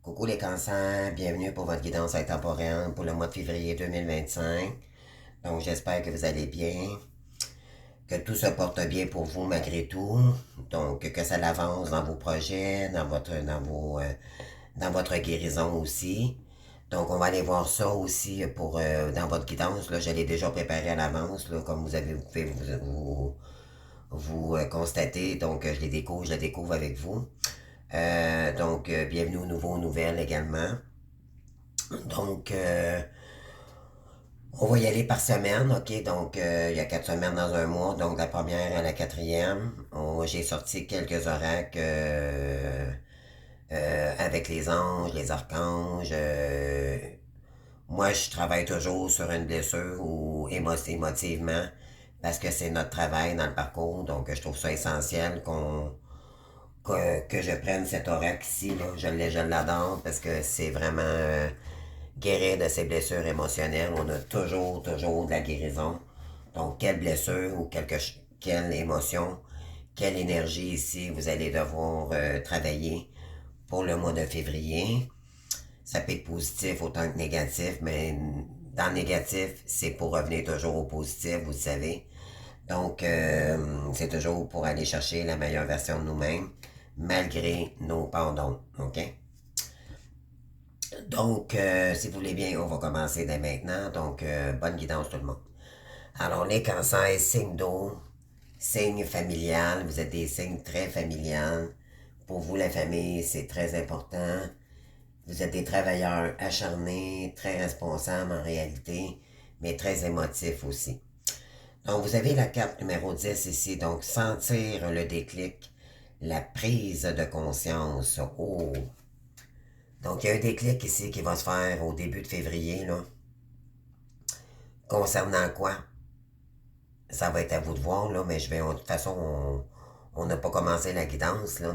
Coucou les cancers, bienvenue pour votre guidance intemporelle pour le mois de février 2025. Donc j'espère que vous allez bien, que tout se porte bien pour vous malgré tout. Donc que ça l'avance dans vos projets, dans votre guérison aussi. Donc on va aller voir ça aussi pour dans votre guidance. Là, je l'ai déjà préparé à l'avance, là, comme vous pouvez vous constater. Donc je le découvre avec vous. Bienvenue aux nouveaux nouvelles également. Donc, on va y aller par semaine, ok? Donc, il y a 4 semaines dans un mois, donc la première à la quatrième. J'ai sorti quelques oracles avec les anges, les archanges. Moi, je travaille toujours sur une blessure ou émotivement parce que c'est notre travail dans le parcours. Donc, je trouve ça essentiel que je prenne cet oracle ici. Là. Je l'adore parce que c'est vraiment guérir de ses blessures émotionnelles. On a toujours de la guérison. Donc, quelle blessure ou quelle émotion, quelle énergie ici vous allez devoir travailler pour le mois de février. Ça peut être positif autant que négatif, mais dans le négatif, c'est pour revenir toujours au positif, vous le savez. Donc, c'est toujours pour aller chercher la meilleure version de nous-mêmes, malgré nos pardons. OK? Donc, si vous voulez bien, on va commencer dès maintenant. Donc, bonne guidance tout le monde. Alors, les cancers, signes d'eau, signe familial, vous êtes des signes très familiales. Pour vous, la famille, c'est très important. Vous êtes des travailleurs acharnés, très responsables en réalité, mais très émotifs aussi. Donc, vous avez la carte numéro 10 ici, donc sentir le déclic, la prise de conscience. Oh! Donc, il y a un déclic ici qui va se faire au début de février, là. Concernant quoi? Ça va être à vous de voir, là, mais de toute façon, on n'a pas commencé la guidance, là,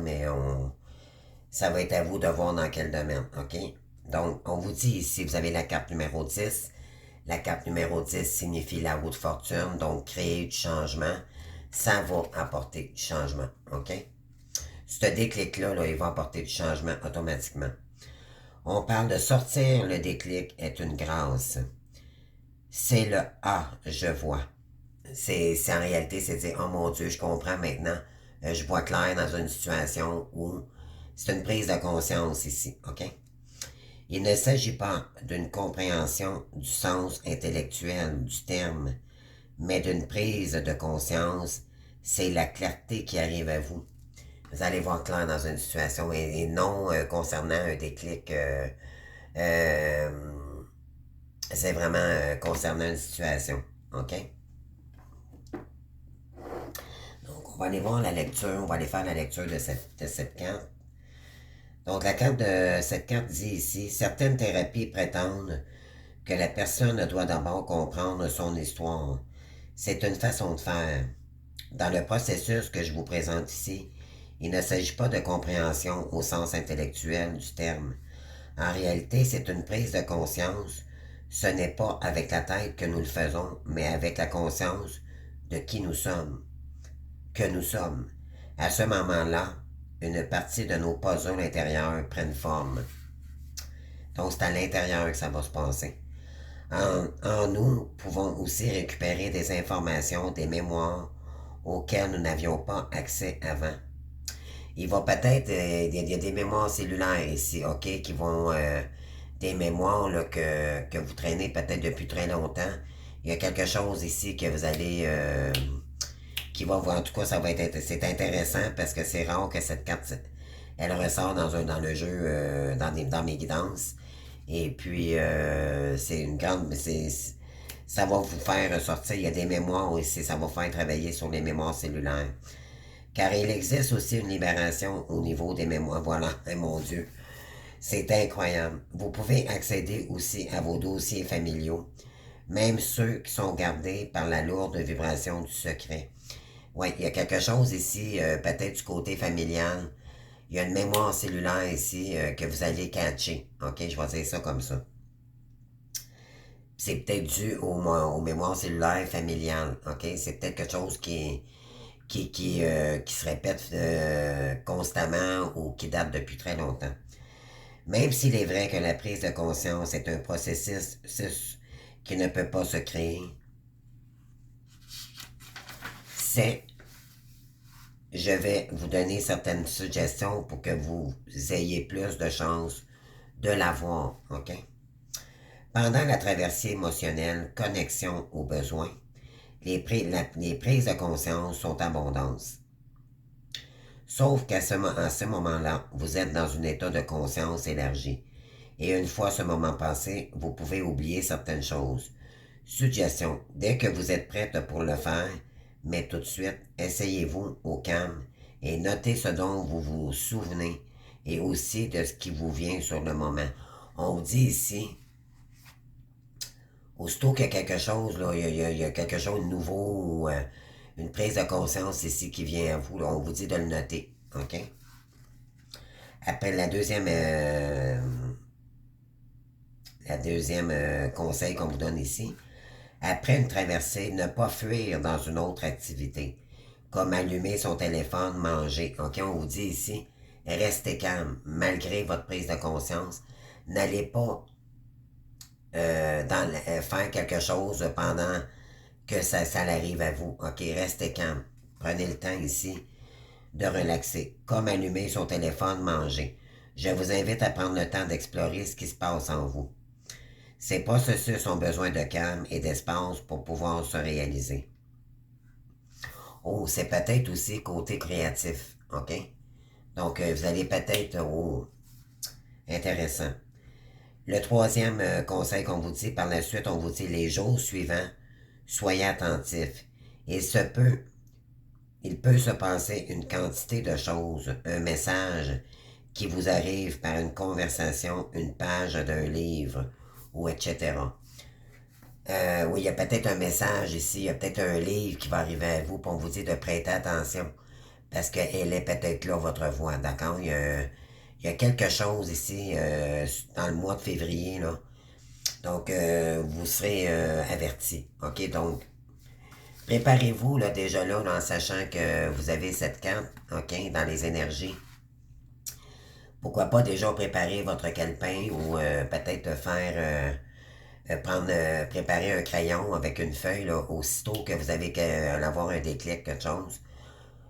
ça va être à vous de voir dans quel domaine, OK? Donc, on vous dit ici, vous avez la carte numéro 10. La carte numéro 10 signifie la roue de fortune, donc créer du changement. Ça va apporter du changement, OK? Ce déclic-là, là, il va apporter du changement automatiquement. On parle de sortir le déclic est une grâce. C'est le Ah, je vois. C'est en réalité, c'est dire, oh mon Dieu, je comprends maintenant. Je vois clair dans une situation où c'est une prise de conscience ici, OK? Il ne s'agit pas d'une compréhension du sens intellectuel du terme, mais d'une prise de conscience. C'est la clarté qui arrive à vous. Vous allez voir clair dans une situation et non concernant un déclic. Euh, c'est vraiment concernant une situation. OK? Donc, on va aller voir la lecture. On va aller faire la lecture de cette carte. Donc, la carte de cette carte dit ici, certaines thérapies prétendent que la personne doit d'abord comprendre son histoire. C'est une façon de faire. Dans le processus que je vous présente ici, il ne s'agit pas de compréhension au sens intellectuel du terme. En réalité, c'est une prise de conscience. Ce n'est pas avec la tête que nous le faisons, mais avec la conscience de qui nous sommes, que nous sommes. À ce moment-là, une partie de nos puzzles intérieurs prennent forme. Donc, c'est à l'intérieur que ça va se passer. En nous, pouvons aussi récupérer des informations, des mémoires auxquelles nous n'avions pas accès avant. Il va peut-être, il y a des mémoires cellulaires ici, ok, qui vont, des mémoires là, que vous traînez peut-être depuis très longtemps. Il y a quelque chose ici que vous allez, qui va voir, en tout cas, c'est intéressant parce que c'est rare que cette carte, elle ressort dans le jeu, dans mes guidances. Et puis, c'est une grande, ça va vous faire ressortir, il y a des mémoires ici, ça va faire travailler sur les mémoires cellulaires. Car il existe aussi une libération au niveau des mémoires. Voilà, mon Dieu. C'est incroyable. Vous pouvez accéder aussi à vos dossiers familiaux, même ceux qui sont gardés par la lourde vibration du secret. Oui, il y a quelque chose ici, peut-être du côté familial. Il y a une mémoire cellulaire ici que vous allez catcher. OK, je vais dire ça comme ça. C'est peut-être dû aux mémoires cellulaires familiales. OK, c'est peut-être quelque chose qui se répète constamment ou qui date depuis très longtemps. Même s'il est vrai que la prise de conscience est un processus qui ne peut pas se créer, c'est, je vais vous donner certaines suggestions pour que vous ayez plus de chances de l'avoir, OK? Pendant la traversée émotionnelle, connexion aux besoins, les prises de conscience sont abondantes. Sauf qu'à ce moment-là, vous êtes dans un état de conscience élargi. Et une fois ce moment passé, vous pouvez oublier certaines choses. Suggestion, dès que vous êtes prête pour le faire, mais tout de suite, essayez-vous au calme et notez ce dont vous vous souvenez et aussi de ce qui vous vient sur le moment. On vous dit ici, aussitôt qu'il y a quelque chose, là, il y a quelque chose de nouveau ou une prise de conscience ici qui vient à vous, là, on vous dit de le noter. OK? Après la deuxième conseil qu'on vous donne ici, après une traversée, ne pas fuir dans une autre activité, comme allumer son téléphone, manger. OK, on vous dit ici, restez calme, malgré votre prise de conscience. N'allez pas faire quelque chose pendant que ça arrive à vous. OK, restez calme. Prenez le temps ici de relaxer, comme allumer son téléphone, manger. Je vous invite à prendre le temps d'explorer ce qui se passe en vous. Ces processus ont besoin de calme et d'espace pour pouvoir se réaliser. Oh, c'est peut-être aussi côté créatif, OK? Donc, vous allez peut-être... Oh, intéressant. Le troisième conseil qu'on vous dit, par la suite, on vous dit les jours suivants, soyez attentifs. Il peut se passer une quantité de choses, un message qui vous arrive par une conversation, une page d'un livre, ou etc. Oui, il y a peut-être un message ici, il y a peut-être un livre qui va arriver à vous pour vous dire de prêter attention. Parce qu'elle est peut-être là, votre voix, d'accord? Il y a quelque chose ici dans le mois de février, là. Donc, vous serez averti. OK? Donc, préparez-vous là, déjà là, en sachant que vous avez cette carte, OK, dans les énergies. Pourquoi pas déjà préparer votre calepin ou peut-être préparer un crayon avec une feuille, là, aussitôt que vous avez avoir un déclic, quelque chose.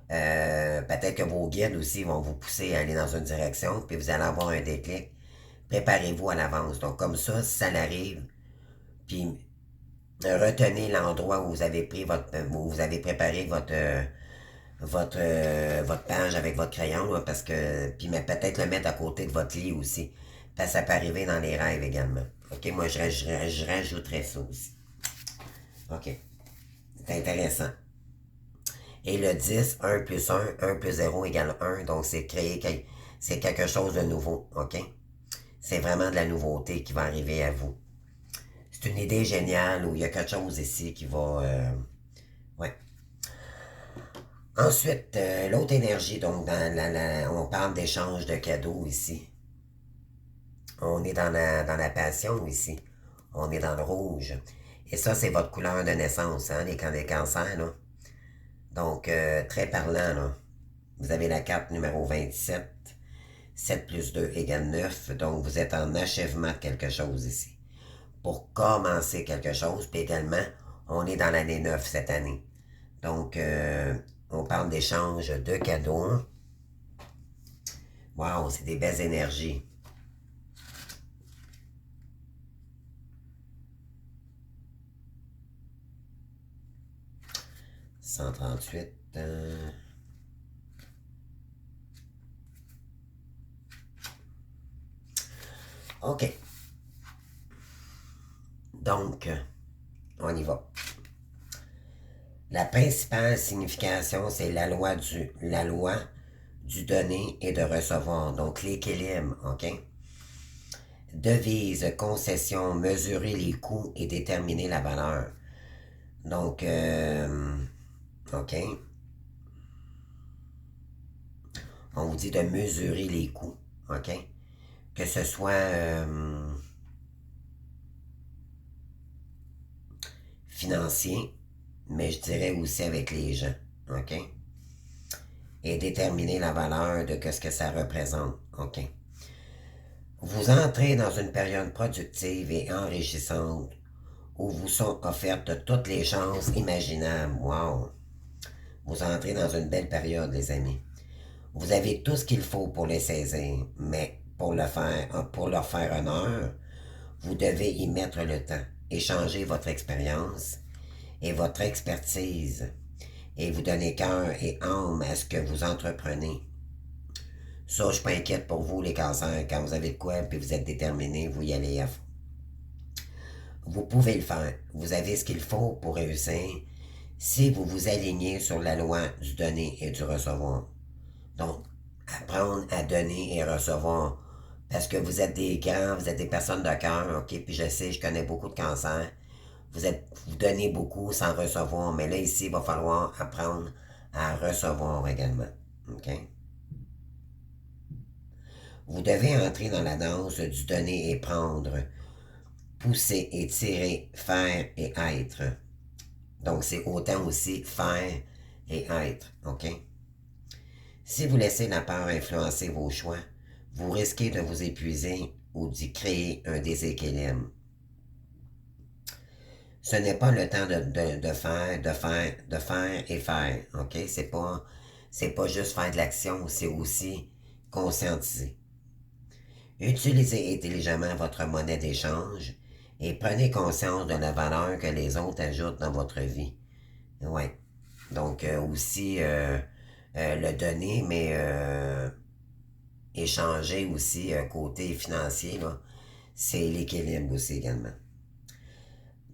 Peut-être que vos guides aussi vont vous pousser à aller dans une direction, puis vous allez avoir un déclic. Préparez-vous à l'avance. Donc, comme ça, si ça l'arrive, puis retenez l'endroit où vous avez où vous avez préparé votre page avec votre crayon, là, parce que, puis peut-être le mettre à côté de votre lit aussi. Parce que ça peut arriver dans les rêves également. OK, moi, je rajouterais ça aussi. OK, c'est intéressant. Et le 10, 1 plus 1 plus 0 égale 1. Donc, c'est quelque chose de nouveau. OK? C'est vraiment de la nouveauté qui va arriver à vous. C'est une idée géniale où il y a quelque chose ici qui va... ouais. Ensuite, l'autre énergie, donc, on parle d'échange de cadeaux ici. On est dans la passion ici. On est dans le rouge. Et ça, c'est votre couleur de naissance, hein, les cancers, là. Donc, très parlant, là. Vous avez la carte numéro 27. 7 plus 2 égale 9. Donc, vous êtes en achèvement de quelque chose ici. Pour commencer quelque chose, puis également, on est dans l'année 9 cette année. Donc, on parle d'échange de cadeaux. Wow, c'est des belles énergies. « 138. OK. Donc, on y va. La principale signification, c'est la loi du donner et de recevoir. Donc, l'équilibre, OK? Devise, concession, mesurer les coûts et déterminer la valeur. Donc, OK. On vous dit de mesurer les coûts, OK? Que ce soit financier, mais je dirais aussi avec les gens, OK? Et déterminer la valeur de ce que ça représente, OK? Vous entrez dans une période productive et enrichissante où vous sont offertes toutes les chances imaginables. Wow! Vous entrez dans une belle période, les amis. Vous avez tout ce qu'il faut pour les saisir, mais pour leur faire honneur, vous devez y mettre le temps, échanger votre expérience et votre expertise et vous donner cœur et âme à ce que vous entreprenez. Ça, je suis pas inquiète pour vous, les cancers. Quand vous avez de quoi et vous êtes déterminé, vous y allez à fond. Vous pouvez le faire. Vous avez ce qu'il faut pour réussir si vous vous alignez sur la loi du donner et du recevoir. Donc, apprendre à donner et recevoir. Parce que vous êtes des grands, vous êtes des personnes de cœur, ok? Puis je sais, je connais beaucoup de cancers. Vous donnez beaucoup sans recevoir, mais là, ici, il va falloir apprendre à recevoir également. OK? Vous devez entrer dans la danse du donner et prendre, pousser et tirer, faire et être. Donc, c'est autant aussi faire et être. OK? Si vous laissez la peur influencer vos choix, vous risquez de vous épuiser ou d'y créer un déséquilibre. Ce n'est pas le temps de faire et faire. OK? C'est pas juste faire de l'action, c'est aussi conscientiser. Utilisez intelligemment votre monnaie d'échange et prenez conscience de la valeur que les autres ajoutent dans votre vie. Ouais. Donc, aussi, le donner, mais échanger aussi, côté financier, là, c'est l'équilibre aussi également.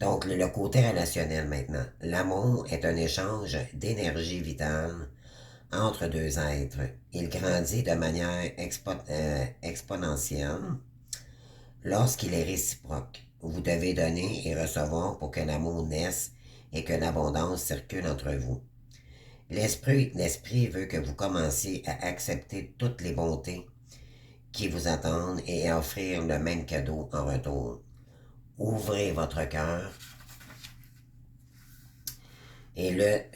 Donc, le côté relationnel maintenant. L'amour est un échange d'énergie vitale entre deux êtres. Il grandit de manière exponentielle lorsqu'il est réciproque. Vous devez donner et recevoir pour que l'amour naisse et que l'abondance circule entre vous. L'esprit veut que vous commenciez à accepter toutes les bontés qui vous attendent et à offrir le même cadeau en retour. Ouvrez votre cœur et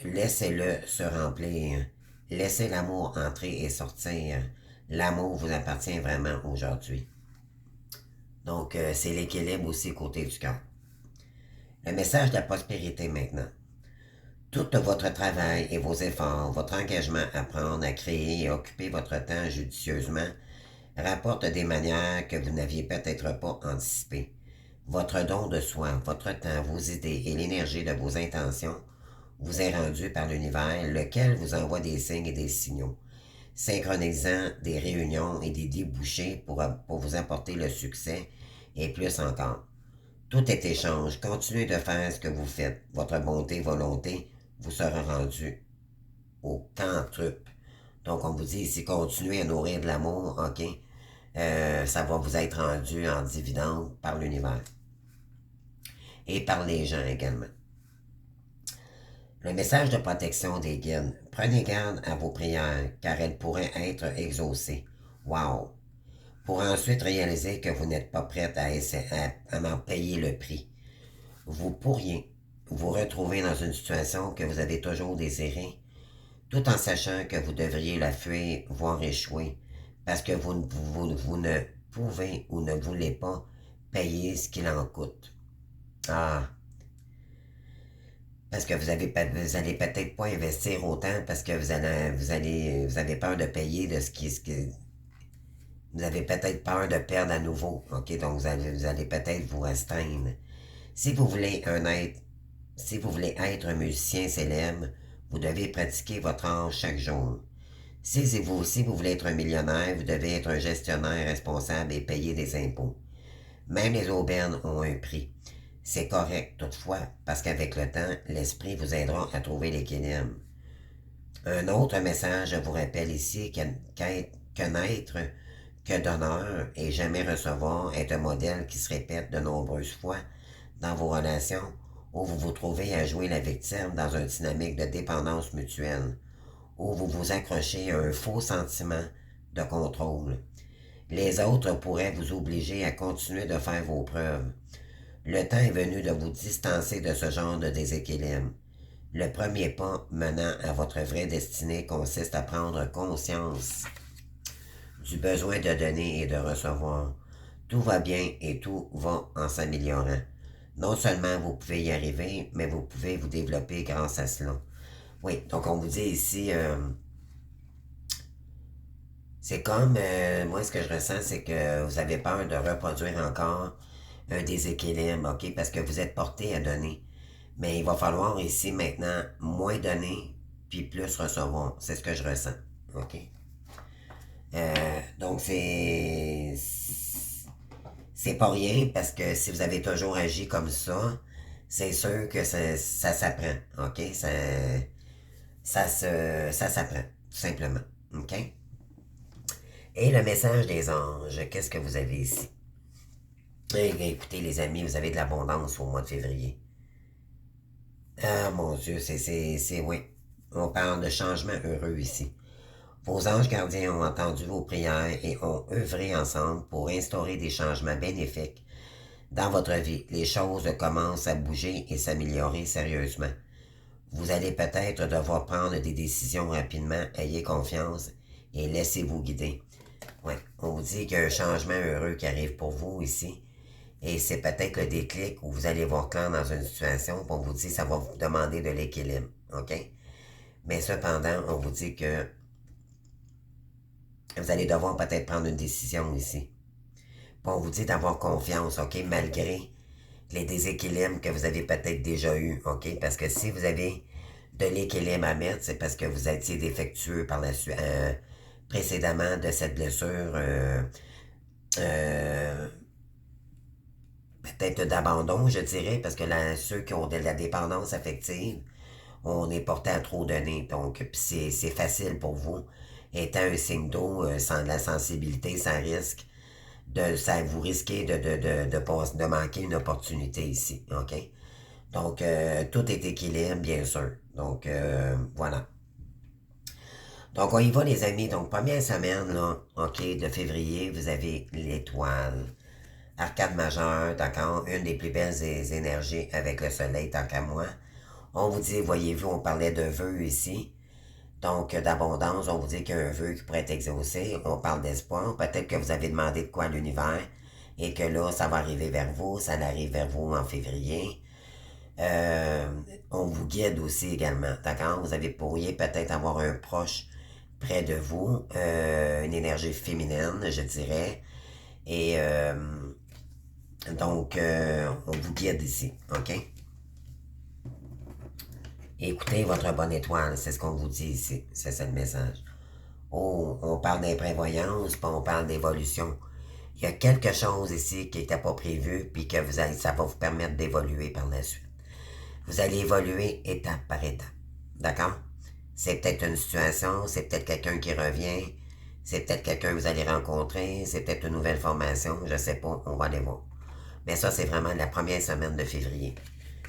laissez-le se remplir. Laissez l'amour entrer et sortir. L'amour vous appartient vraiment aujourd'hui. Donc, c'est l'équilibre aussi côté du cœur. Le message de la prospérité maintenant. Tout votre travail et vos efforts, votre engagement à prendre, à créer et à occuper votre temps judicieusement rapporte des manières que vous n'aviez peut-être pas anticipées. Votre don de soi, votre temps, vos idées et l'énergie de vos intentions vous est rendu par l'univers, lequel vous envoie des signes et des signaux, synchronisant des réunions et des débouchés pour vous apporter le succès et plus encore. Tout est échange. Continuez de faire ce que vous faites. Votre bonté, volonté vous sera rendue au quintruple. Donc, on vous dit ici, continuez à nourrir de l'amour, ok? Ça va vous être rendu en dividende par l'univers. Et par les gens également. Le message de protection des guides. Prenez garde à vos prières, car elles pourraient être exaucées. Wow! Pour ensuite réaliser que vous n'êtes pas prête à en payer le prix. Vous pourriez vous retrouver dans une situation que vous avez toujours désirée, tout en sachant que vous devriez la fuir, voire échouer, parce que vous ne pouvez ou ne voulez pas payer ce qu'il en coûte. Ah, parce que vous allez peut-être pas investir autant parce que vous avez peur de payer de vous avez peut-être peur de perdre à nouveau. Ok, donc vous allez peut-être vous restreindre. Si vous voulez si vous voulez être un musicien célèbre, vous devez pratiquer votre art chaque jour. Si vous voulez être un millionnaire, vous devez être un gestionnaire responsable et payer des impôts. Même les aubaines ont un prix. C'est correct toutefois, parce qu'avec le temps, l'esprit vous aidera à trouver l'équilibre. Un autre message vous rappelle ici que naître, que donneur et jamais recevoir est un modèle qui se répète de nombreuses fois dans vos relations où vous vous trouvez à jouer la victime dans une dynamique de dépendance mutuelle, où vous vous accrochez à un faux sentiment de contrôle. Les autres pourraient vous obliger à continuer de faire vos preuves. Le temps est venu de vous distancer de ce genre de déséquilibre. Le premier pas menant à votre vraie destinée consiste à prendre conscience du besoin de donner et de recevoir. Tout va bien et tout va en s'améliorant. Non seulement vous pouvez y arriver, mais vous pouvez vous développer grâce à cela. Oui, donc on vous dit ici, c'est comme, moi ce que je ressens, c'est que vous avez peur de reproduire encore un déséquilibre, OK? Parce que vous êtes porté à donner. Mais il va falloir ici maintenant moins donner, puis plus recevoir. C'est ce que je ressens, OK? Donc c'est pas rien parce que si vous avez toujours agi comme ça, c'est sûr que ça s'apprend, OK? Ça s'apprend, tout simplement, OK? Et le message des anges, qu'est-ce que vous avez ici? Écoutez, les amis, vous avez de l'abondance au mois de février. Ah, mon Dieu, oui. On parle de changement heureux ici. Vos anges gardiens ont entendu vos prières et ont œuvré ensemble pour instaurer des changements bénéfiques dans votre vie. Les choses commencent à bouger et s'améliorer sérieusement. Vous allez peut-être devoir prendre des décisions rapidement. Ayez confiance et laissez-vous guider. Ouais, on vous dit qu'il y a un changement heureux qui arrive pour vous ici. Et c'est peut-être le déclic où vous allez voir clair dans une situation, puis on vous dit que ça va vous demander de l'équilibre. OK? Mais cependant, on vous dit que vous allez devoir peut-être prendre une décision ici. Puis on vous dit d'avoir confiance, OK? Malgré les déséquilibres que vous avez peut-être déjà eus, OK? Parce que si vous avez de l'équilibre à mettre, c'est parce que vous étiez défectueux par la suite, précédemment de cette blessure, euh, peut-être d'abandon, je dirais, parce que ceux qui ont de la dépendance affective, on est porté à trop donner. Donc, c'est facile pour vous, étant un signe d'eau, sans de la sensibilité, sans risque, vous risquez de manquer une opportunité ici. OK? Donc, tout est équilibre, bien sûr. Donc, voilà. Donc, on y va, les amis. Donc, première semaine, là, OK, de février, vous avez l'étoile. Arcade majeure, d'accord? Une des plus belles énergies avec le soleil, tant qu'à moi. On vous dit, voyez-vous, on parlait de vœux ici. Donc, d'abondance, on vous dit qu'il y a un vœu qui pourrait être exaucé. On parle d'espoir. Peut-être que vous avez demandé de quoi à l'univers et que là, ça va arriver vers vous. Ça arrive vers vous en février. On vous guide aussi également, d'accord? Pourriez peut-être avoir un proche près de vous, une énergie féminine, je dirais. Et donc, on vous guide ici, OK? Écoutez votre bonne étoile, c'est ce qu'on vous dit ici. C'est ça le message. Oh, on parle d'imprévoyance, puis on parle d'évolution. Il y a quelque chose ici qui n'était pas prévu, puis que ça va vous permettre d'évoluer par la suite. Vous allez évoluer étape par étape. D'accord? C'est peut-être une situation, c'est peut-être quelqu'un qui revient, c'est peut-être quelqu'un que vous allez rencontrer, c'est peut-être une nouvelle formation, je ne sais pas, on va aller voir. Mais ça, c'est vraiment la première semaine de février.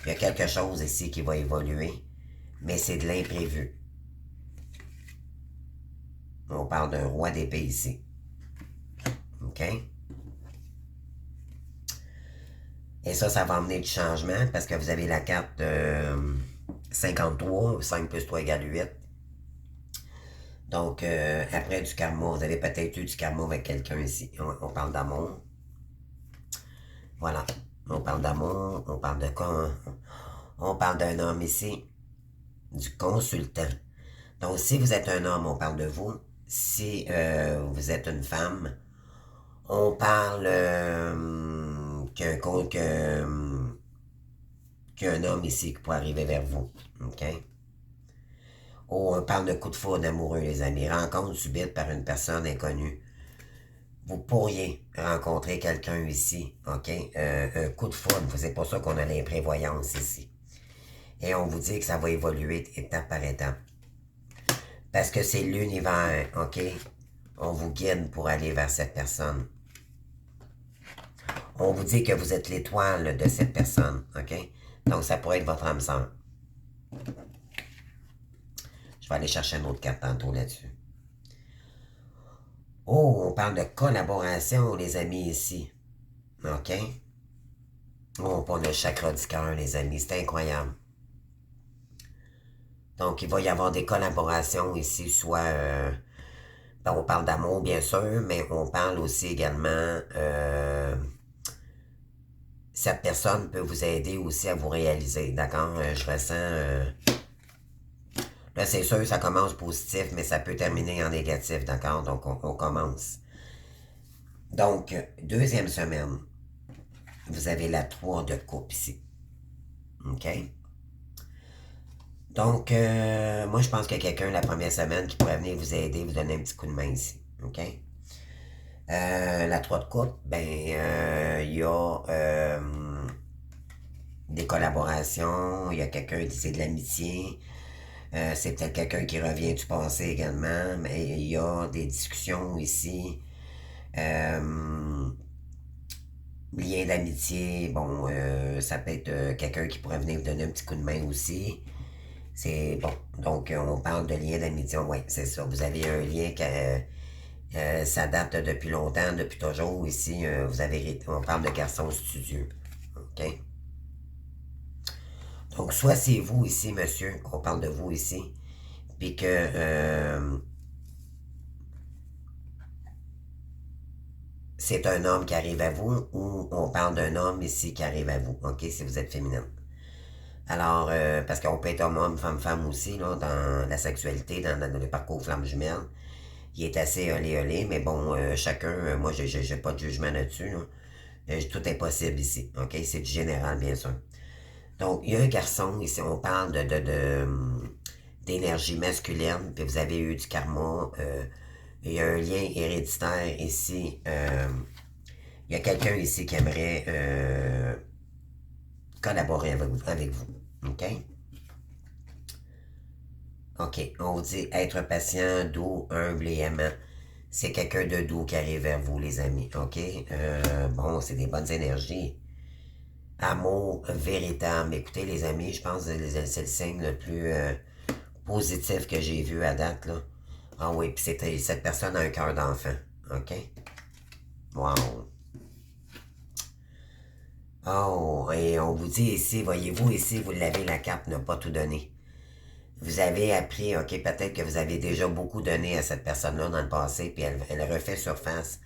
Il y a quelque chose ici qui va évoluer, mais c'est de l'imprévu. On parle d'un roi d'épée ici. OK? Et ça va emmener du changement parce que vous avez la carte 53, 5 plus 3 égale 8. Donc, après du karma, vous avez peut-être eu du karma avec quelqu'un ici. On parle d'amour. Voilà. On parle d'amour, on parle de quoi? On parle d'un homme ici, du consultant. Donc, si vous êtes un homme, on parle de vous. Si vous êtes une femme, on parle qu'il y a un homme ici qui pourrait arriver vers vous. OK? Oh, on parle de coup de foudre amoureux, les amis. Rencontre subite par une personne inconnue. Vous pourriez rencontrer quelqu'un ici, OK? Un coup de foudre, c'est pour ça qu'on a l'imprévoyance ici. Et on vous dit que ça va évoluer étape par étape. Parce que c'est l'univers, OK? On vous guide pour aller vers cette personne. On vous dit que vous êtes l'étoile de cette personne, OK? Donc, ça pourrait être votre âme sœur. Je vais aller chercher une autre carte tantôt là-dessus. Oh, on parle de collaboration, les amis, ici. OK? Oh, on a le chakra du cœur, les amis. C'est incroyable. Donc, il va y avoir des collaborations ici, soit On parle d'amour, bien sûr, mais on parle aussi également... cette personne peut vous aider aussi à vous réaliser, d'accord? Je ressens... là, c'est sûr, ça commence positif, mais ça peut terminer en négatif, d'accord? Donc, on commence. Donc, deuxième semaine, vous avez la 3 de coupe ici. OK? Donc, moi, je pense qu'il y a quelqu'un la première semaine qui pourrait venir vous aider, vous donner un petit coup de main ici. OK? La 3 de coupe, ben, il y a des collaborations, il y a quelqu'un qui c'est de l'amitié, c'est peut-être quelqu'un qui revient du passé également, mais il y a des discussions ici. Lien d'amitié, bon, ça peut être quelqu'un qui pourrait venir vous donner un petit coup de main aussi. C'est bon. Donc, on parle de lien d'amitié. Oui, c'est ça. Vous avez un lien qui ça date depuis longtemps, depuis toujours. Ici, on parle de garçon studieux. OK? Donc, soit c'est vous ici, monsieur, qu'on parle de vous ici, puis que c'est un homme qui arrive à vous, ou on parle d'un homme ici qui arrive à vous, OK, si vous êtes féminine. Alors, parce qu'on peut être homme, femme aussi, là, dans la sexualité, dans le parcours flamme jumelle. Il est assez olé, mais bon, chacun, moi, j'ai pas de jugement là-dessus, là. Tout est possible ici, OK? C'est du général, bien sûr. Donc, il y a un garçon, ici, on parle d'énergie masculine, puis vous avez eu du karma, il y a un lien héréditaire ici. Il y a quelqu'un ici qui aimerait collaborer avec vous. OK? OK. On vous dit être patient, doux, humble et aimant. C'est quelqu'un de doux qui arrive vers vous, les amis. OK? Bon, c'est des bonnes énergies. Amour véritable. Écoutez, les amis, je pense que c'est le signe le plus positif que j'ai vu à date, là. Ah oui, puis cette personne a un cœur d'enfant. OK? Wow. Oh, et on vous dit ici, voyez-vous ici, vous l'avez, la carte n'a pas tout donné. Vous avez appris, ok, peut-être que vous avez déjà beaucoup donné à cette personne-là dans le passé, puis elle refait surface.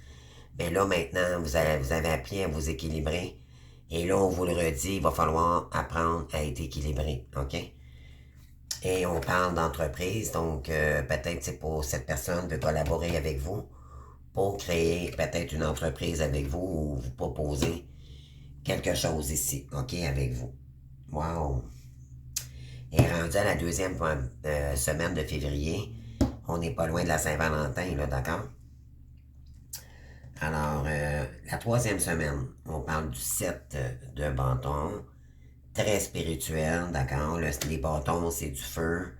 Mais là, maintenant, vous avez appris à vous équilibrer. Et là, on vous le redit, il va falloir apprendre à être équilibré, ok? Et on parle d'entreprise, donc peut-être c'est pour cette personne de collaborer avec vous pour créer peut-être une entreprise avec vous ou vous proposer quelque chose ici, OK, avec vous. Wow! Et rendu à la deuxième semaine de février, on n'est pas loin de la Saint-Valentin, là, d'accord? Alors, la troisième semaine, on parle du 7 de bâton, très spirituel, d'accord? Les bâtons, c'est du feu,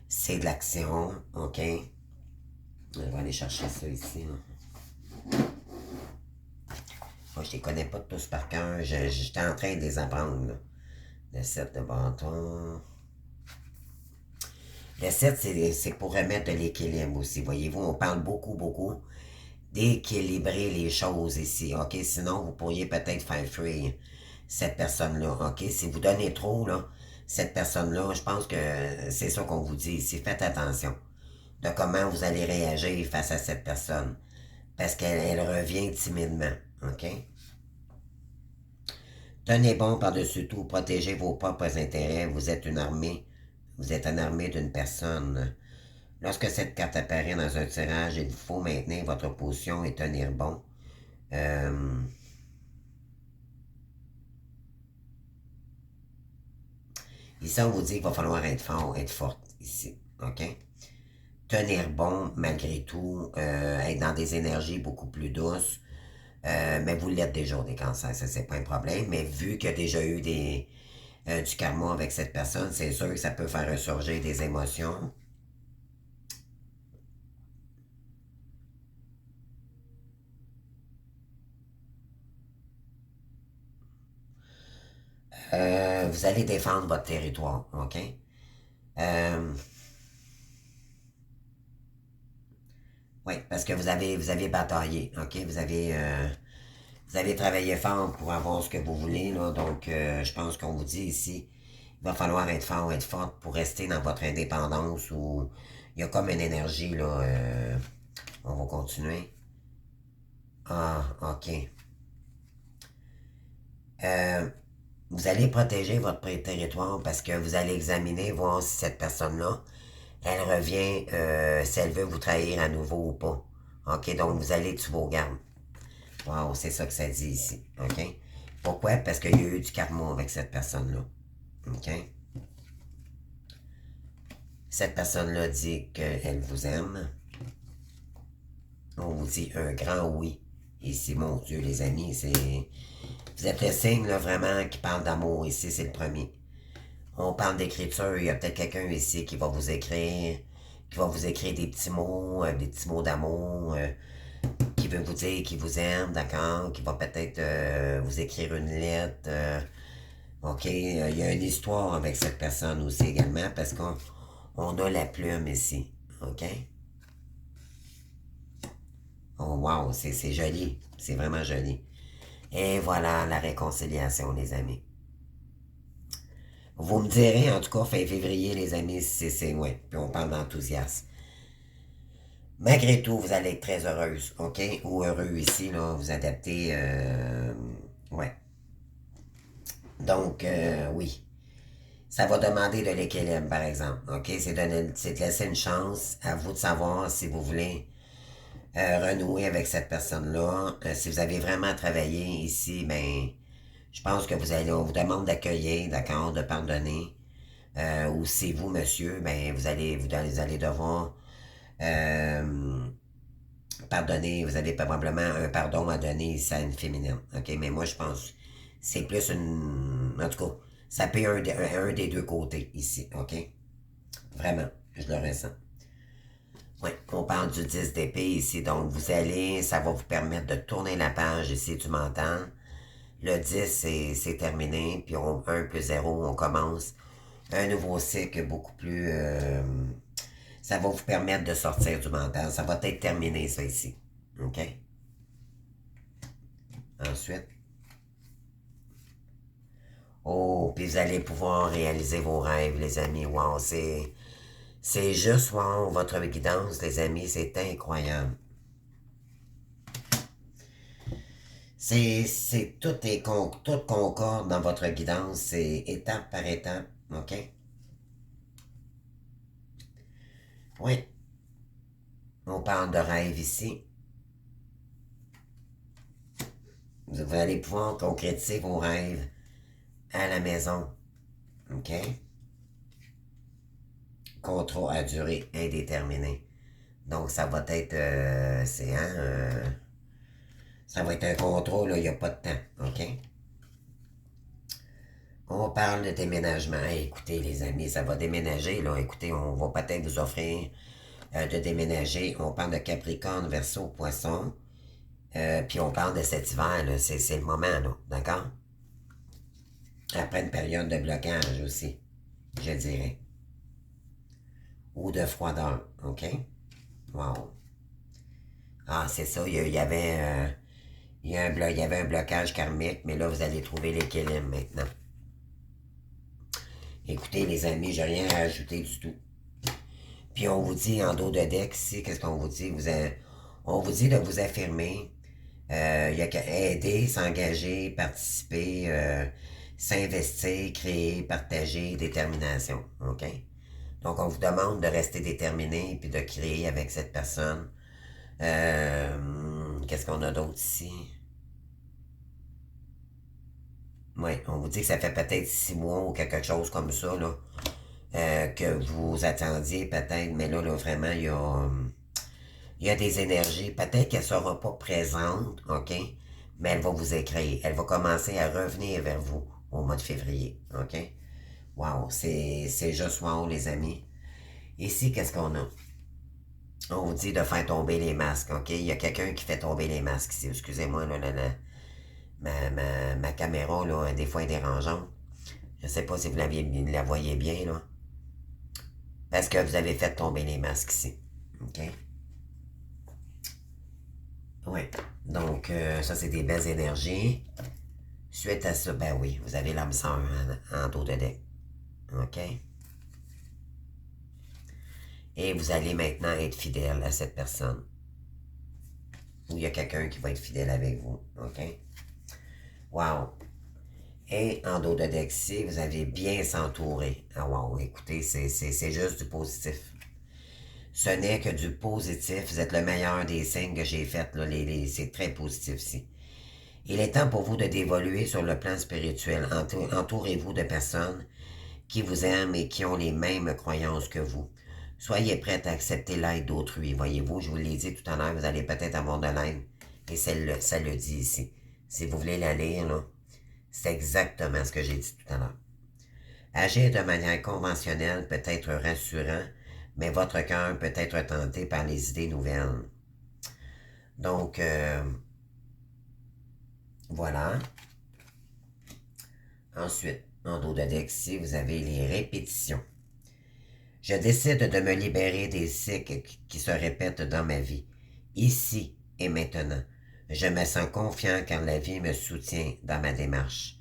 c'est de l'action, OK? Je vais aller chercher ça ici. Moi, je les connais pas tous par cœur, j'étais en train de les apprendre, là. Le 7 de bâton. Le 7, c'est pour remettre de l'équilibre aussi. Voyez-vous, on parle beaucoup d'équilibrer les choses ici. OK? Sinon, vous pourriez peut-être faire fuir cette personne-là. OK? Si vous donnez trop, là, cette personne-là, je pense que c'est ça qu'on vous dit ici. Faites attention de comment vous allez réagir face à cette personne. Parce qu'elle revient timidement. OK? Tenez bon par-dessus tout. Protégez vos propres intérêts. Vous êtes une armée. Vous êtes une armée d'une personne. Lorsque cette carte apparaît dans un tirage, il faut maintenir votre position et tenir bon. Ici, on vous dit qu'il va falloir être fort, être forte ici. OK? Tenir bon malgré tout, être dans des énergies beaucoup plus douces. Mais vous l'êtes déjà des cancers, ça c'est pas un problème. Mais vu qu'il y a déjà eu du karma avec cette personne, c'est sûr que ça peut faire ressurgir des émotions. Vous allez défendre votre territoire, OK? Euh, oui, parce que vous avez bataillé, OK? Vous avez travaillé fort pour avoir ce que vous voulez, là. Donc, je pense qu'on vous dit ici, il va falloir être fort, être forte pour rester dans votre indépendance où il y a comme une énergie, là. On va continuer. Ah, ok. Vous allez protéger votre territoire parce que vous allez examiner, voir si cette personne-là, elle revient, si elle veut vous trahir à nouveau ou pas. OK, donc vous allez être sous vos gardes. Wow, c'est ça que ça dit ici. OK? Pourquoi? Parce qu'il y a eu du karma avec cette personne-là. OK? Cette personne-là dit qu'elle vous aime. On vous dit un grand oui. Ici, mon Dieu, les amis, c'est... Vous êtes le signe, là, vraiment, qui parle d'amour. Ici, c'est le premier. On parle d'écriture. Il y a peut-être quelqu'un ici qui va vous écrire, des petits mots d'amour, qui veut vous dire qu'il vous aime, d'accord, qui va peut-être vous écrire une lettre. OK, il y a une histoire avec cette personne aussi également, parce qu'on a la plume ici. OK? Oh, wow, c'est joli. C'est vraiment joli. Et voilà la réconciliation, les amis. Vous me direz, en tout cas, fin février, les amis, ouais. Puis on parle d'enthousiasme. Malgré tout, vous allez être très heureuse, OK? Ou heureux ici, là, vous adaptez, ouais. Donc, oui. Ça va demander de l'équilibre, par exemple, OK? C'est de laisser une chance à vous de savoir si vous voulez renouer avec cette personne-là. Si vous avez vraiment travaillé ici, ben, je pense que on vous demande d'accueillir, d'accord, de pardonner. Ou c'est vous, monsieur, ben, vous allez devoir euh, pardonner. Vous avez probablement un pardon à donner ici à une féminine. OK? Mais moi, je pense que c'est plus une. En tout cas, ça peut être un des deux côtés ici. OK? Vraiment, je le ressens. Oui, on parle du 10 d'épée ici. Donc, ça va vous permettre de tourner la page ici, tu m'entends? Le 10, c'est terminé. Puis 1 plus 0, on commence un nouveau cycle beaucoup plus... ça va vous permettre de sortir du mental. Ça va être terminé, ça ici. OK? Ensuite. Oh, puis vous allez pouvoir réaliser vos rêves, les amis. Wow, c'est juste, wow, votre guidance, les amis, c'est incroyable. Tout concorde dans votre guidance, c'est étape par étape, OK? Oui, on parle de rêve ici. Vous allez pouvoir concrétiser vos rêves à la maison, OK? Contrat à durée indéterminée. Donc, ça va être, ça va être un contrat, là, il n'y a pas de temps, OK? On parle de déménagement. Hey, écoutez, les amis, ça va déménager, là. Écoutez, on va peut-être vous offrir de déménager. On parle de Capricorne, Verseau, Poisson. Puis on parle de cet hiver, là. C'est le moment, là. D'accord? Après une période de blocage aussi, je dirais. Ou de froideur, OK? Wow. Ah, c'est ça, il y avait... il y avait un blocage karmique, mais là, vous allez trouver l'équilibre maintenant. Écoutez, les amis, j'ai rien à ajouter du tout. Puis on vous dit en dos de deck ici, qu'est-ce qu'on vous dit? On vous dit de vous affirmer. Il y a qu'à aider, s'engager, participer, s'investir, créer, partager, détermination. OK? Donc, on vous demande de rester déterminé puis de créer avec cette personne. Qu'est-ce qu'on a d'autre ici? Oui, on vous dit que ça fait peut-être 6 mois ou quelque chose comme ça, là, que vous attendiez peut-être, mais là, vraiment, il y a des énergies. Peut-être qu'elle ne sera pas présente, OK? Mais elle va vous écrire. Elle va commencer à revenir vers vous au mois de février, OK? Wow, c'est juste wow, les amis. Ici, qu'est-ce qu'on a? On vous dit de faire tomber les masques, OK? Il y a quelqu'un qui fait tomber les masques ici. Excusez-moi, là, ma caméra, là, des fois, est dérangeante. Je ne sais pas si vous la voyez bien, là. Parce que vous avez fait tomber les masques ici. OK? Oui. Donc, ça, c'est des belles énergies. Suite à ça, ben oui, vous avez l'âme sœur en dos de deck. OK? Et vous allez maintenant être fidèle à cette personne. Ou il y a quelqu'un qui va être fidèle avec vous. OK? Wow! Et en dos de deck ici, vous avez bien s'entourer. Ah wow, écoutez, c'est juste du positif. Ce n'est que du positif. Vous êtes le meilleur des signes que j'ai fait. C'est très positif ici. Il est temps pour vous de d'évoluer sur le plan spirituel. Entourez-vous de personnes qui vous aiment et qui ont les mêmes croyances que vous. Soyez prêts à accepter l'aide d'autrui. Voyez-vous, je vous l'ai dit tout à l'heure, vous allez peut-être avoir de l'aide. Et ça le dit ici. Si vous voulez la lire, là, c'est exactement ce que j'ai dit tout à l'heure. Agir de manière conventionnelle peut être rassurant, mais votre cœur peut être tenté par les idées nouvelles. Donc, voilà. Ensuite, en dos de deck ici, vous avez les répétitions. Je décide de me libérer des cycles qui se répètent dans ma vie, ici et maintenant. Je me sens confiant car la vie me soutient dans ma démarche.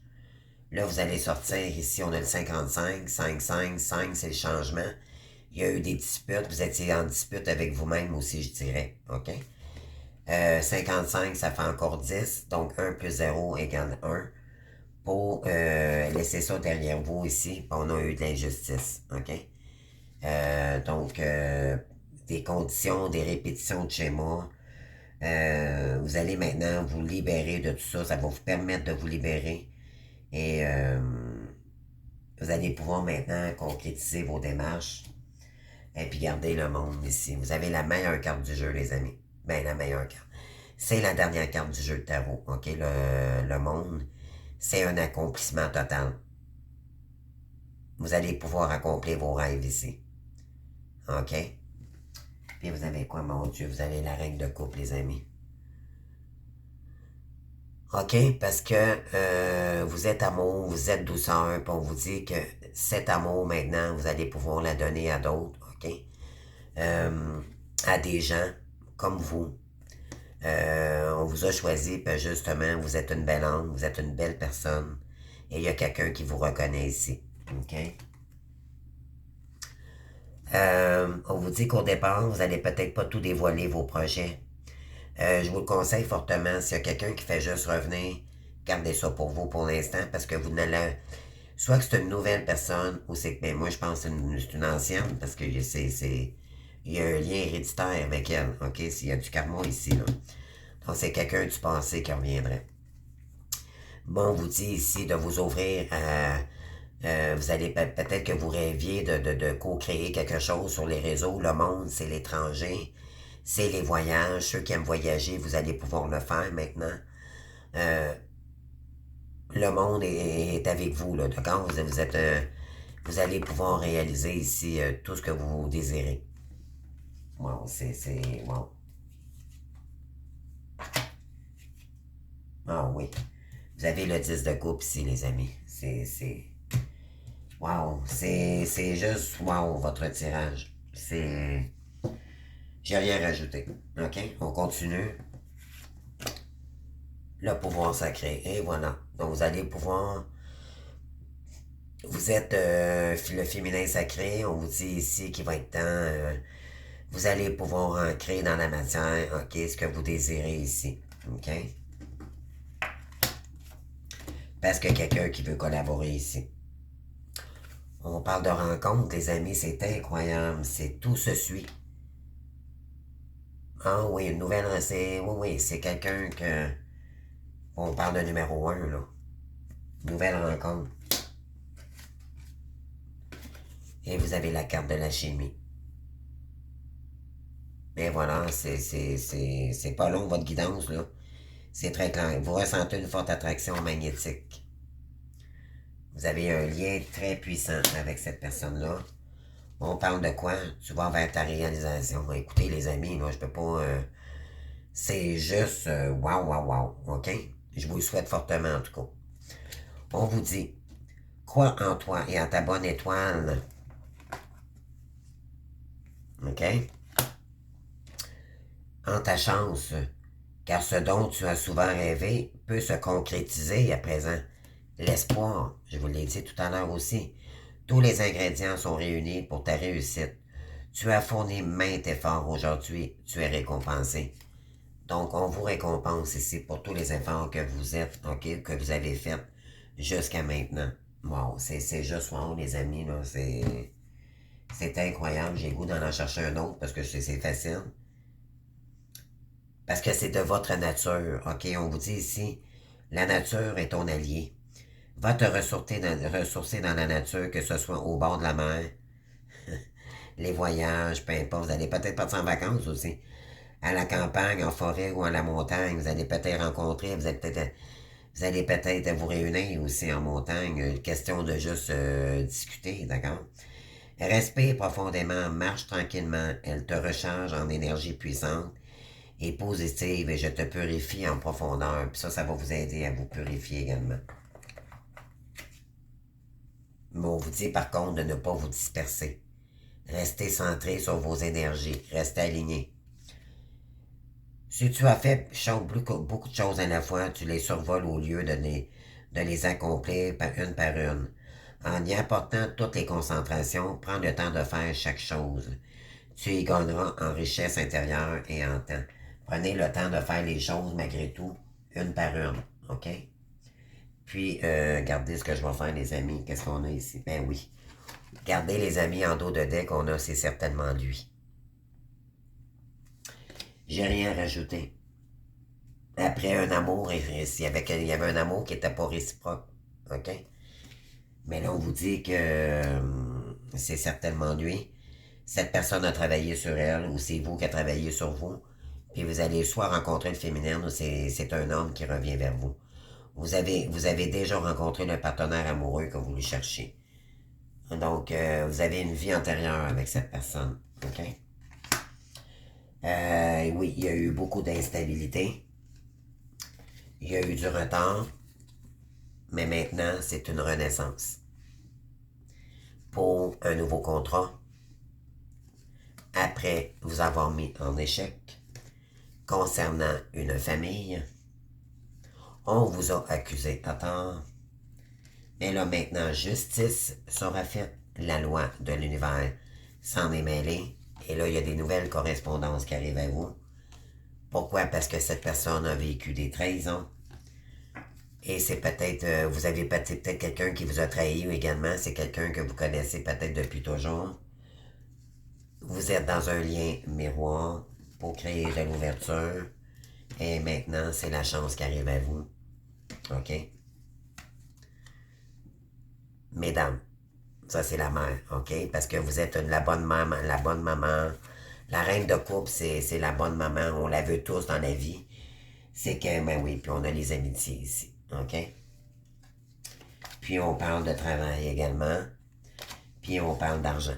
Là, vous allez sortir, ici on a le 55, 5, 5, 5, c'est le changement. Il y a eu des disputes, vous étiez en dispute avec vous-même aussi, je dirais, OK? 55, ça fait encore 10, donc 1 plus 0 égale 1. Pour laisser ça derrière vous ici, on a eu de l'injustice, OK? Donc, des conditions, des répétitions de schémas. Vous allez maintenant vous libérer de tout ça. Ça va vous permettre de vous libérer. Et vous allez pouvoir maintenant concrétiser vos démarches. Et puis garder le monde ici. Vous avez la meilleure carte du jeu, les amis. Ben, la meilleure carte. C'est la dernière carte du jeu de tarot. OK? Le monde, c'est un accomplissement total. Vous allez pouvoir accomplir vos rêves ici. OK? Puis vous avez quoi, mon Dieu? Vous avez la règle de couple, les amis. OK? Parce que vous êtes amour, vous êtes douceur, puis on vous dit que cet amour, maintenant, vous allez pouvoir la donner à d'autres, OK? À des gens comme vous. On vous a choisi, puis justement, vous êtes une belle âme, vous êtes une belle personne, et il y a quelqu'un qui vous reconnaît ici, OK? On vous dit qu'au départ, vous n'allez peut-être pas tout dévoiler vos projets. Je vous le conseille fortement, s'il y a quelqu'un qui fait juste revenir, gardez ça pour vous pour l'instant, parce que vous n'allez... Soit que c'est une nouvelle personne, ou c'est que, ben moi je pense que c'est une ancienne, parce que il y a un lien héréditaire avec elle, ok? S'il y a du karma ici, là. Donc c'est quelqu'un du passé qui reviendrait. Bon, on vous dit ici de vous ouvrir à... vous allez peut-être que vous rêviez de co-créer quelque chose sur les réseaux. Le monde, c'est l'étranger, c'est les voyages. Ceux qui aiment voyager, vous allez pouvoir le faire maintenant. Euh, le monde est avec vous, là, d'accord? Vous allez pouvoir réaliser ici tout ce que vous désirez. Wow, wow. Ah oui. Vous avez le 10 de coupe ici, les amis. Wow, c'est juste wow, votre tirage. J'ai rien rajouté. OK? On continue. Le pouvoir sacré. Et voilà. Donc, vous allez pouvoir... Vous êtes le féminin sacré. On vous dit ici qu'il va être temps... vous allez pouvoir ancrer dans la matière, OK, ce que vous désirez ici. OK? Parce qu'il y a quelqu'un qui veut collaborer ici. On parle de rencontre, les amis, c'est incroyable. C'est tout se suit. Ah oui, une nouvelle... Oui, c'est quelqu'un que... On parle de numéro 1, là. Nouvelle rencontre. Et vous avez la carte de la chimie. Et voilà, c'est pas long, votre guidance, là. C'est très clair. Vous ressentez une forte attraction magnétique. Vous avez un lien très puissant avec cette personne-là. On parle de quoi? Tu vas vers ta réalisation. Écoutez, les amis, là, je peux pas... c'est juste wow, wow, wow. OK? Je vous le souhaite fortement, en tout cas. On vous dit, crois en toi et en ta bonne étoile. OK? En ta chance, car ce dont tu as souvent rêvé peut se concrétiser à présent. L'espoir, je vous l'ai dit tout à l'heure aussi, tous les ingrédients sont réunis pour ta réussite. Tu as fourni maintes efforts aujourd'hui, tu es récompensé. Donc, on vous récompense ici pour tous les efforts que vous êtes, OK, que vous avez fait jusqu'à maintenant. Wow, c'est juste wow, les amis, là, c'est incroyable. J'ai le goût d'en chercher un autre parce que c'est facile. Parce que c'est de votre nature, OK? On vous dit ici, la nature est ton allié. Va te ressourcer dans la nature, que ce soit au bord de la mer, les voyages, peu importe. Vous allez peut-être partir en vacances aussi. À la campagne, en forêt ou à la montagne. Vous allez peut-être rencontrer, vous allez peut-être vous réunir aussi en montagne. Question de juste discuter, d'accord? Respire profondément, marche tranquillement. Elle te recharge en énergie puissante et positive et je te purifie en profondeur. Puis ça va vous aider à vous purifier également. Mais on vous dit par contre de ne pas vous disperser. Restez centré sur vos énergies. Restez aligné. Si tu as fait beaucoup de choses à la fois, tu les survoles au lieu de les accomplir par une. En y apportant toutes les concentrations, prends le temps de faire chaque chose. Tu y gagneras en richesse intérieure et en temps. Prenez le temps de faire les choses malgré tout, une par une. OK? Puis, regardez ce que je vais faire, les amis. Qu'est-ce qu'on a ici? Ben oui. Gardez les amis en dos de deck qu'on a, c'est certainement lui. J'ai rien à rajouter. Après un amour, il y avait un amour qui n'était pas réciproque. OK? Mais là, on vous dit que c'est certainement lui. Cette personne a travaillé sur elle ou c'est vous qui a travaillé sur vous. Puis vous allez soit rencontrer le féminin ou c'est un homme qui revient vers vous. Vous avez déjà rencontré le partenaire amoureux que vous lui cherchez. Donc, vous avez une vie antérieure avec cette personne. OK? Oui, il y a eu beaucoup d'instabilité. Il y a eu du retard. Mais maintenant, c'est une renaissance. Pour un nouveau contrat, après vous avoir mis en échec, concernant une famille, on vous a accusé à tort. Mais là maintenant, justice sera faite. La loi de l'univers s'en est mêlée. Et là, il y a des nouvelles correspondances qui arrivent à vous. Pourquoi? Parce que cette personne a vécu des trahisons. Et c'est peut-être, vous avez peut-être quelqu'un qui vous a trahi également. C'est quelqu'un que vous connaissez peut-être depuis toujours. Vous êtes dans un lien miroir pour créer de l'ouverture. Et maintenant, c'est la chance qui arrive à vous. OK? Mesdames, ça c'est la mère, OK? Parce que vous êtes la bonne maman, la bonne maman. La reine de couple, c'est la bonne maman. On la veut tous dans la vie. C'est que, ben oui, puis on a les amitiés ici, OK? Puis on parle de travail également. Puis on parle d'argent.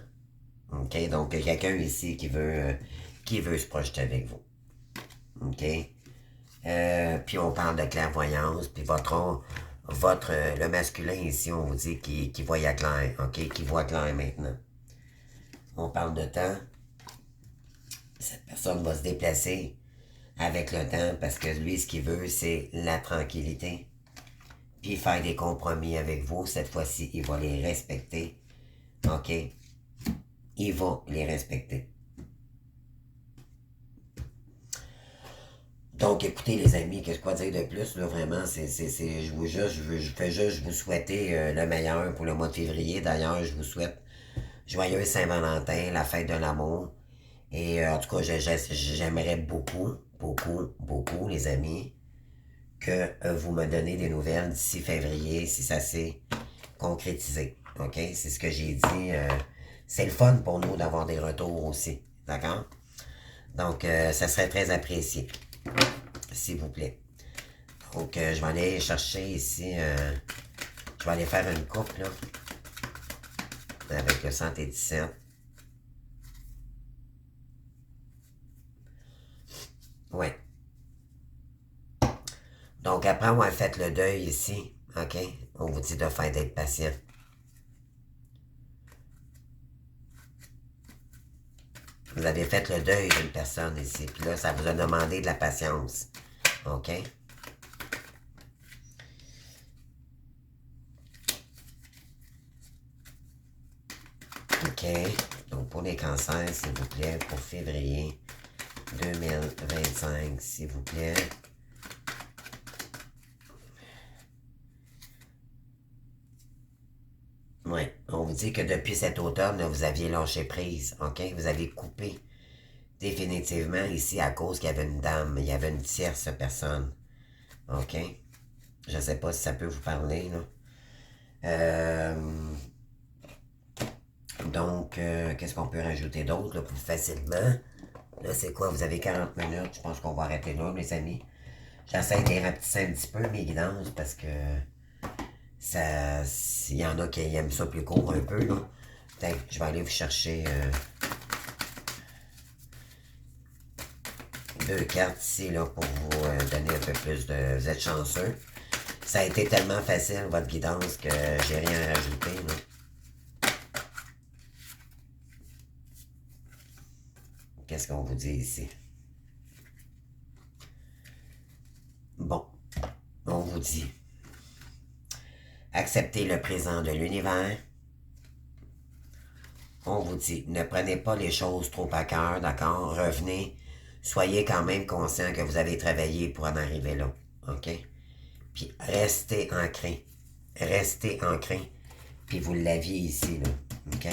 OK? Donc, il y a quelqu'un ici qui veut se projeter avec vous. OK? Puis on parle de clairvoyance. Puis le masculin ici, on vous dit qu'il voit clair. OK? Qu'il voit clair maintenant. On parle de temps. Cette personne va se déplacer avec le temps parce que lui, ce qu'il veut, c'est la tranquillité. Puis faire des compromis avec vous. Cette fois-ci, il va les respecter. OK? Il va les respecter. Donc, écoutez, les amis, qu'est-ce qu'on dire de plus, là, vraiment, je fais juste vous souhaiter le meilleur pour le mois de février. D'ailleurs, je vous souhaite joyeux Saint-Valentin, la fête de l'amour. Et en tout cas, j'aimerais beaucoup, beaucoup, beaucoup, les amis, que vous me donnez des nouvelles d'ici février, si ça s'est concrétisé. OK? C'est ce que j'ai dit. C'est le fun pour nous d'avoir des retours aussi. D'accord? Donc, ça serait très apprécié. S'il vous plaît. Donc, je vais aller chercher ici. Je vais aller faire une coupe, là. Avec le 117. Ouais. Donc, après avoir fait le deuil ici, OK? On vous dit de faire d'être patient. Vous avez fait le deuil d'une personne ici. Puis là, ça vous a demandé de la patience. OK? OK. Donc, pour les cancers, s'il vous plaît, pour février 2025, s'il vous plaît. Oui, on vous dit que depuis cet automne, vous aviez lâché prise, OK? Vous avez coupé définitivement ici à cause qu'il y avait une dame, il y avait une tierce personne, OK? Je ne sais pas si ça peut vous parler, là. Donc, qu'est-ce qu'on peut rajouter d'autre, là, plus facilement? Là, c'est quoi? Vous avez 40 minutes. Je pense qu'on va arrêter là, mes amis. J'essaie de les rapetisser un petit peu, mes guidances, parce que ça, il y en a qui aiment ça plus court un peu, là. Tiens, je vais aller vous chercher deux cartes ici, là, pour vous donner un peu plus de... Vous êtes chanceux. Ça a été tellement facile, votre guidance, que j'ai rien à rajouter, là. Qu'est-ce qu'on vous dit ici? Bon, on vous dit, acceptez le présent de l'univers. On vous dit, ne prenez pas les choses trop à cœur, d'accord? Revenez, soyez quand même conscient que vous avez travaillé pour en arriver là, OK? Puis restez ancré, puis vous l'aviez ici, là, OK?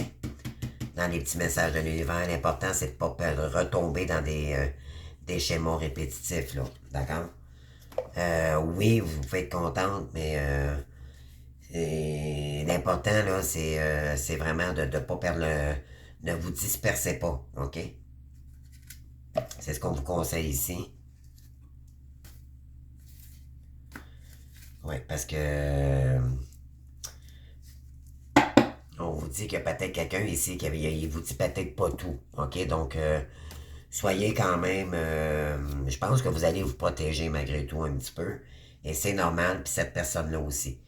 Dans les petits messages de l'univers, l'important, c'est de ne pas retomber dans des schémas répétitifs, là, d'accord? Oui, vous pouvez être contente, mais l'important, là, c'est vraiment de ne pas perdre le... Ne vous dispersez pas, OK? C'est ce qu'on vous conseille ici. Oui, parce que... on vous dit qu'il y a peut-être quelqu'un ici il vous dit peut-être pas tout, OK? Donc, soyez quand même... je pense que vous allez vous protéger malgré tout un petit peu. Et c'est normal, puis cette personne-là aussi.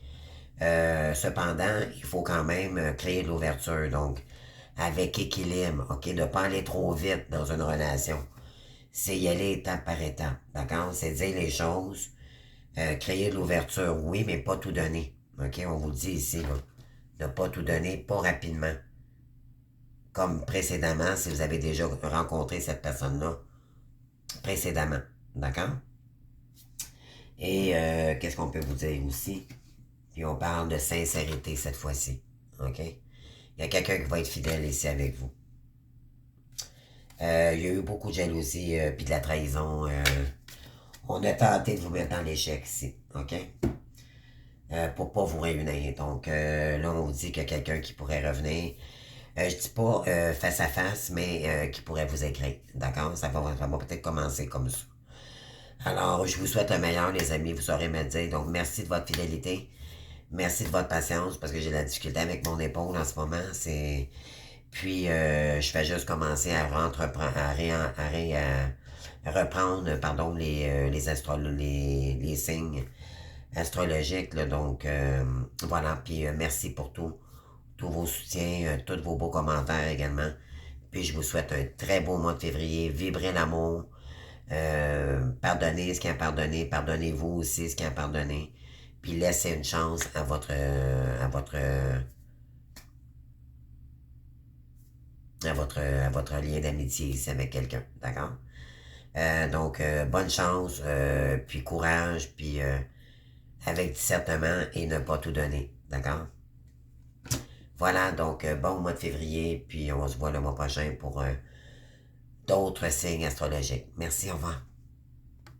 Cependant, il faut quand même créer de l'ouverture, donc avec équilibre, OK? De ne pas aller trop vite dans une relation. C'est y aller étape par étape, d'accord? C'est dire les choses, créer de l'ouverture, oui, mais pas tout donner, OK? On vous le dit ici, là. Ne pas tout donner, pas rapidement. Comme précédemment, si vous avez déjà rencontré cette personne-là, précédemment, d'accord? Et qu'est-ce qu'on peut vous dire aussi? Puis on parle de sincérité cette fois-ci, OK? Il y a quelqu'un qui va être fidèle ici avec vous. Il y a eu beaucoup de jalousie puis de la trahison. On a tenté de vous mettre dans l'échec ici, OK? Pour pas vous réunir. Donc là, on vous dit qu'il y a quelqu'un qui pourrait revenir. Je dis pas face à face, mais qui pourrait vous écrire. D'accord? Ça va peut-être commencer comme ça. Alors, je vous souhaite le meilleur, les amis. Vous saurez me dire. Donc, merci de votre fidélité. Merci de votre patience parce que j'ai la difficulté avec mon épaule en ce moment. Puis, je fais juste commencer à reprendre pardon, les signes astrologiques. Là. Donc, voilà. Puis, merci pour tout. Tous vos soutiens, tous vos beaux commentaires également. Puis, je vous souhaite un très beau mois de février. Vibrez l'amour. Pardonnez ce qui a pardonné. Pardonnez-vous aussi ce qui a pardonné. Puis, laissez une chance à votre lien d'amitié ici avec quelqu'un, d'accord? Donc, bonne chance, puis courage, puis avec discernement et ne pas tout donner, d'accord? Voilà, donc bon mois de février, puis on se voit le mois prochain pour d'autres signes astrologiques. Merci, au revoir.